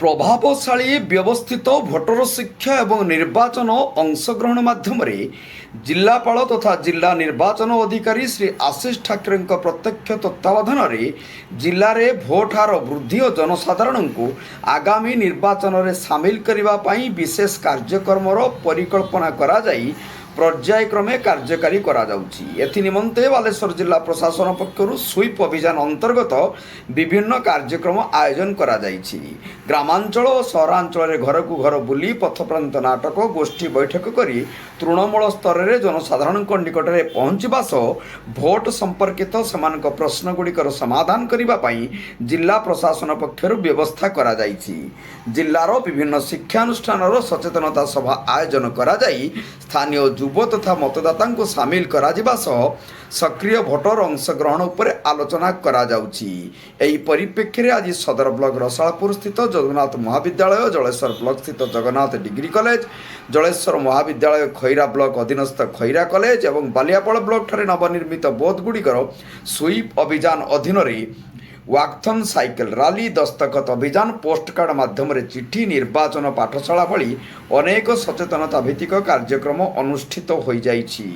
प्रभावशाली व्यवस्थित भोटर शिक्षा एवं निर्वाचन अंशग्रहण माध्यम जिलापाल तथा जिला निर्वाचन अधिकारी श्री आशीष ठाकरे प्रत्यक्ष तत्वावधान में जिले में भोट हार वृद्धि और जनसाधारण को आगामी निर्वाचन में सामिल करने विशेष कार्यक्रम परिकल्पना करा जाई पर्यायक्रमे कार्यकारी निमंते बालेश्वर जिला प्रशासन पक्षर स्वीप अभियान अंतर्गत विभिन्न कार्यक्रम आयोजन करा ग्रामांचल और सहरांचल घर को घर बुली पथप्रांत नाटक गोष्ठी बैठक करी तृणमूल स्तर में जनसाधारण निकट में पहुँचवा सह भोट संपर्कित सेमान प्रश्नगुड़िकर समाधान करने जिला प्रशासन पक्षर व्यवस्था करा जिलार विभिन्न शिक्षानुष्ठान सचेतनता सभा आयोजन करा स्थानीय युव तथा मतदाता को सामिल करा सक्रिय भोटर अंशग्रहण उपर आलोचना करा एही परिप्रेक्षी में आज सदर ब्लॉक रसालपुर स्थित जगन्नाथ महाविद्यालय जलेश्वर ब्लॉक स्थित जगन्नाथ डिग्री कॉलेज जलेश्वर महाविद्यालय खैरा ब्लॉक अधीनस्थ खैरा कॉलेज और बालियापाल ब्लॉक ठारे नवनिर्मित बोधगुड़िकर स्वीप अभियान अधीन वाकथन साइकेल रैली दस्तखत अभियान पोस्टकार्ड माध्यम चिठी निर्वाचन पाठशाला भली अनेक सचेतनता भित्तिक कार्यक्रम अनुष्ठित हो जाइछि।